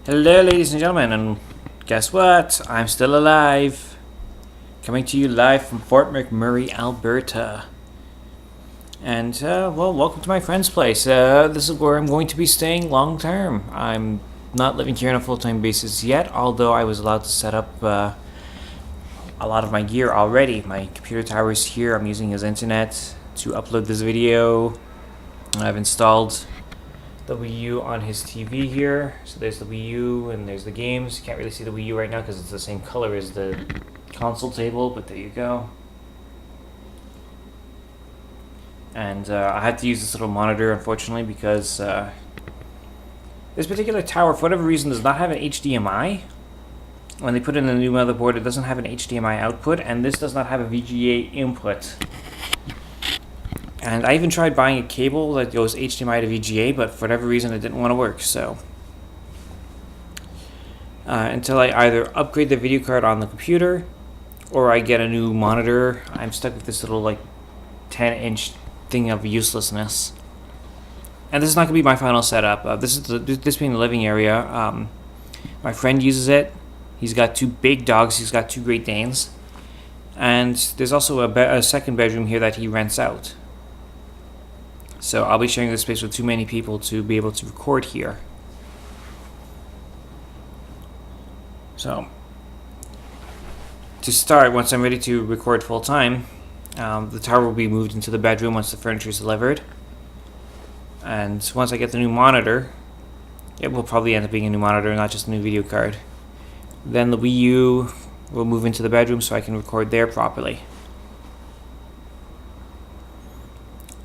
Hello, ladies and gentlemen, and guess what? I'm still alive. Coming to you live from Fort McMurray, Alberta. And, welcome to my friend's place. This is where I'm going to be staying long term. I'm not living here on a full time basis yet, although I was allowed to set up a lot of my gear already. My computer tower is here. I'm using his internet to upload this video. I've installed the Wii U on his TV here. So there's the Wii U and there's the games. You can't really see the Wii U right now because it's the same color as the console table, but there you go. And I had to use this little monitor, unfortunately, because this particular tower, for whatever reason, does not have an HDMI. When they put in the new motherboard, it doesn't have an HDMI output, and this does not have a VGA input. And I even tried buying a cable that goes HDMI to VGA, but for whatever reason it didn't want to work, so. Until I either upgrade the video card on the computer, or I get a new monitor, I'm stuck with this little, 10-inch thing of uselessness. And this is not going to be my final setup. This being the living area. My friend uses it. He's got 2 big dogs. He's got 2 Great Danes. And there's also a second bedroom here that he rents out. So I'll be sharing this space with too many people to be able to record here. So, to start, once I'm ready to record full time, the tower will be moved into the bedroom once the furniture is delivered. And once I get the new monitor, it will probably end up being a new monitor, not just a new video card. Then the Wii U will move into the bedroom so I can record there properly.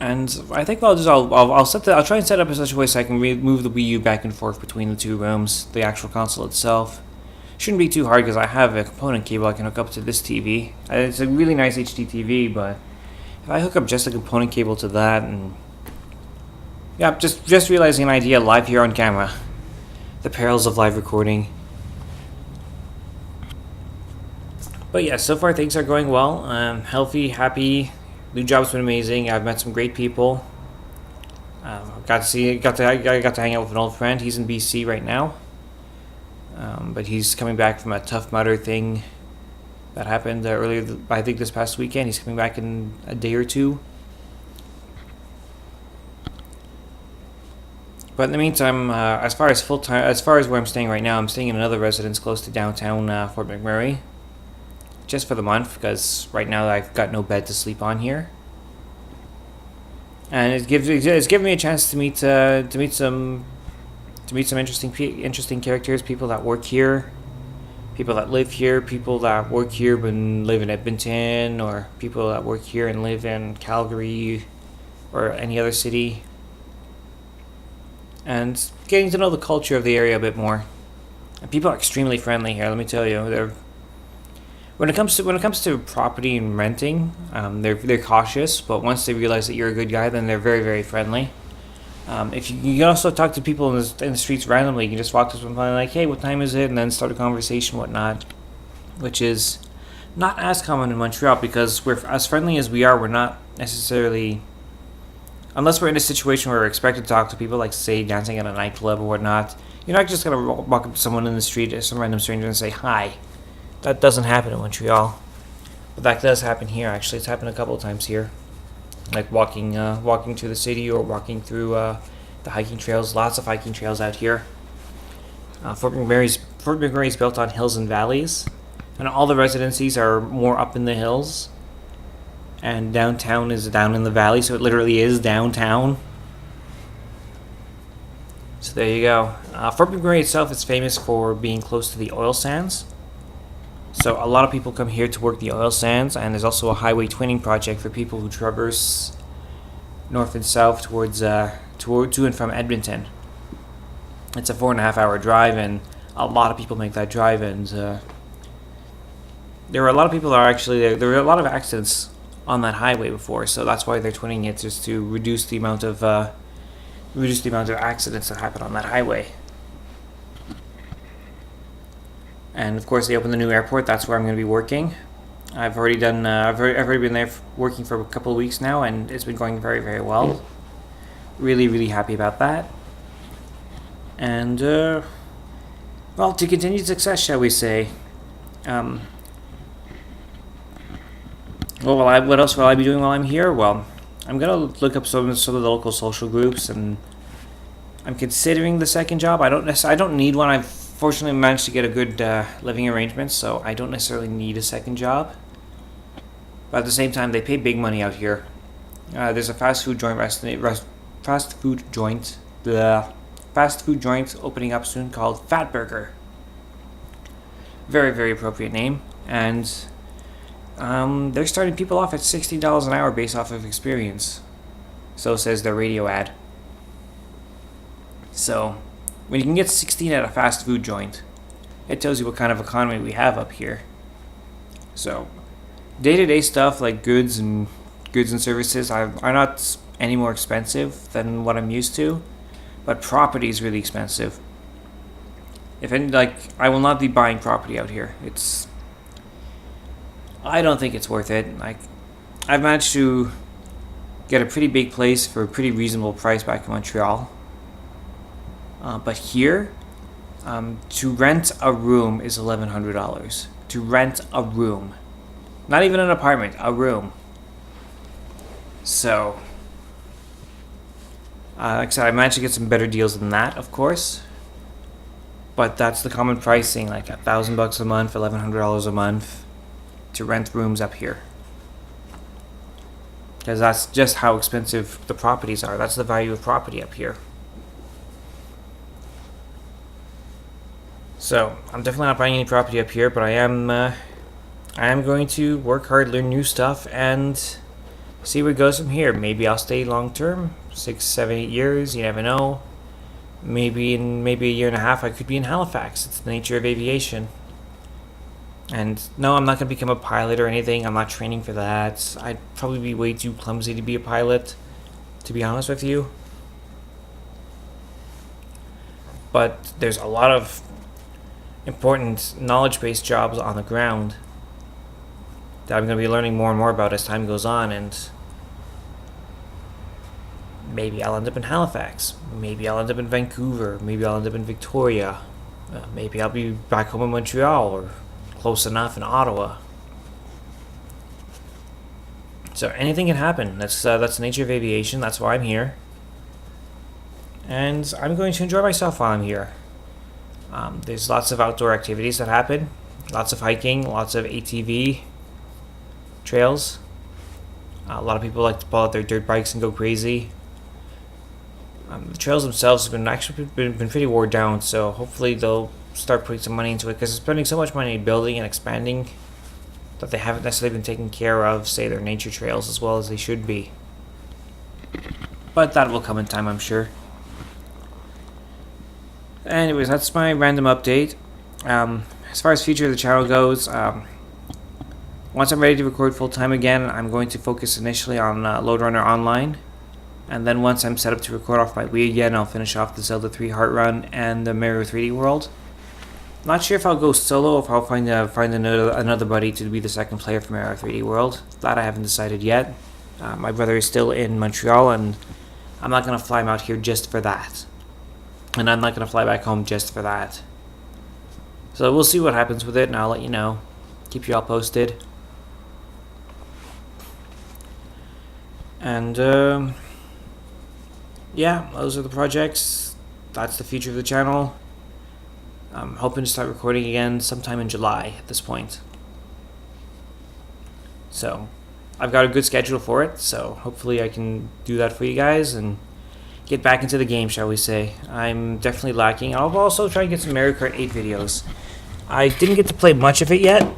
And I think I'll try and set up in such a way so I can move the Wii U back and forth between the 2 rooms, the actual console itself. Shouldn't be too hard because I have a component cable I can hook up to this TV. It's a really nice HD TV, but if I hook up just a component cable to that, and yeah, just realizing an idea live here on camera. The perils of live recording. But yeah, so far things are going well. I'm healthy, happy. New job's been amazing. I've met some great people. I got to hang out with an old friend. He's in BC right now, but he's coming back from a Tough Mudder thing that happened earlier. I think this past weekend. He's coming back in a day or 2. But in the meantime, as far as where I'm staying right now, I'm staying in another residence close to downtown Fort McMurray. Just for the month, because right now I've got no bed to sleep on here, and it's given me a chance to meet some interesting characters, people that work here, people that live here, people that work here but live in Edmonton, or people that work here and live in Calgary or any other city, and getting to know the culture of the area a bit more. And people are extremely friendly here. Let me tell you, When it comes to property and renting, they're cautious, but once they realize that you're a good guy, then they're very, very friendly. If you can also talk to people in the streets randomly, you can just walk to someone like, "Hey, what time is it?" and then start a conversation, whatnot, which is not as common in Montreal because we're as friendly as we are. We're not necessarily, unless we're in a situation where we're expected to talk to people, like say dancing at a nightclub or whatnot. You're not just gonna walk up to someone in the street, some random stranger, and say hi. That doesn't happen in Montreal, but that does happen here. Actually, it's happened a couple of times here, like walking through the city or walking through the hiking trails. Lots of hiking trails out here. Fort McMurray is built on hills and valleys, and all the residencies are more up in the hills. And downtown is down in the valley, so it literally is downtown. So there you go. Fort McMurray itself is famous for being close to the oil sands. So a lot of people come here to work the oil sands, and there's also a highway twinning project for people who traverse north and south to and from Edmonton. It's a 4.5-hour drive, and a lot of people make that drive. And there were a lot of people there were a lot of accidents on that highway before, so that's why they're twinning it, just to reduce the amount of accidents that happen on that highway. And of course, they opened the new airport. That's where I'm going to be working. I've already been there working for a couple of weeks now, and it's been going very, very well. Really, really happy about that. And Well, to continued success, shall we say? Um, what else will I be doing while I'm here? Well, I'm gonna look up some of the local social groups, and I'm considering the second job. I don't need one. I've fortunately managed to get a good living arrangement, so I don't necessarily need a second job. But at the same time, they pay big money out here. There's a fast food joint fast food joint opening up soon called Fat Burger. Very, very appropriate name, and they're starting people off at $60 an hour based off of experience. So says their radio ad. So, when you can get 16 at a fast food joint, it tells you what kind of economy we have up here. So, day-to-day stuff like goods and services are not any more expensive than what I'm used to, but property is really expensive. I will not be buying property out here. I don't think it's worth it. I've managed to get a pretty big place for a pretty reasonable price back in Montreal. But here, to rent a room is $1,100. To rent a room. Not even an apartment, a room. So, like I said, I managed to get some better deals than that, of course. But that's the common pricing, like $1,000 a month, $1,100 a month to rent rooms up here. Because that's just how expensive the properties are. That's the value of property up here. So, I'm definitely not buying any property up here, but I am going to work hard, learn new stuff, and see where it goes from here. Maybe I'll stay long term, 6, 7, 8 years. You never know. Maybe in a year and a half, I could be in Halifax. It's the nature of aviation. And no, I'm not going to become a pilot or anything. I'm not training for that. I'd probably be way too clumsy to be a pilot, to be honest with you. But there's a lot of important knowledge-based jobs on the ground that I'm going to be learning more and more about as time goes on, and maybe I'll end up in Halifax, maybe I'll end up in Vancouver, maybe I'll end up in Victoria, maybe I'll be back home in Montreal or close enough in Ottawa. So anything can happen. That's the nature of aviation. That's why I'm here, and I'm going to enjoy myself while I'm here. There's lots of outdoor activities that happen, lots of hiking, lots of ATV trails. A lot of people like to pull out their dirt bikes and go crazy. The trails themselves have been pretty worn down, so hopefully they'll start putting some money into it, because they're spending so much money building and expanding that they haven't necessarily been taking care of, say, their nature trails as well as they should be. But that will come in time, I'm sure. Anyways, that's my random update. As far as future of the channel goes, once I'm ready to record full time again, I'm going to focus initially on Lode Runner Online, and then once I'm set up to record off my Wii again, I'll finish off the Zelda 3 Heart Run and the Mario 3D World. Not sure if I'll go solo or if I'll find another buddy to be the second player for Mario 3D World. That I haven't decided yet. My brother is still in Montreal, and I'm not going to fly him out here just for that. And I'm not going to fly back home just for that. So we'll see what happens with it, and I'll let you know. Keep you all posted. And, yeah, those are the projects. That's the future of the channel. I'm hoping to start recording again sometime in July at this point. So, I've got a good schedule for it, so hopefully I can do that for you guys and get back into the game, shall we say. I'm definitely lacking. I'll also try and get some Mario Kart 8 videos. I didn't get to play much of it yet.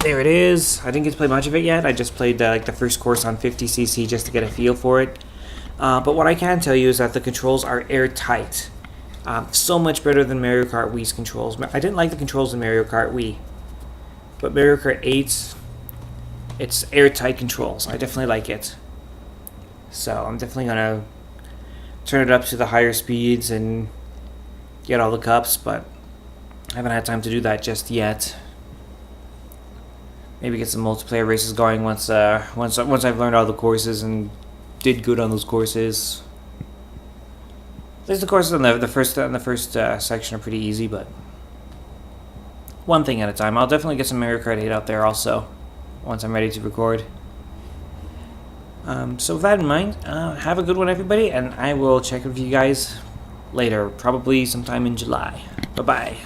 There it is. I didn't get to play much of it yet. I just played like the first course on 50cc just to get a feel for it. But what I can tell you is that the controls are airtight. So much better than Mario Kart Wii's controls. I didn't like the controls in Mario Kart Wii. But Mario Kart 8, it's airtight controls. I definitely like it. So I'm definitely going to turn it up to the higher speeds and get all the cups, but I haven't had time to do that just yet. Maybe get some multiplayer races going once I've learned all the courses and did good on those courses. At least the courses on the first section are pretty easy, but one thing at a time. I'll definitely get some Mario Kart 8 out there also once I'm ready to record. So with that in mind, have a good one, everybody, and I will check with you guys later, probably sometime in July. Bye-bye.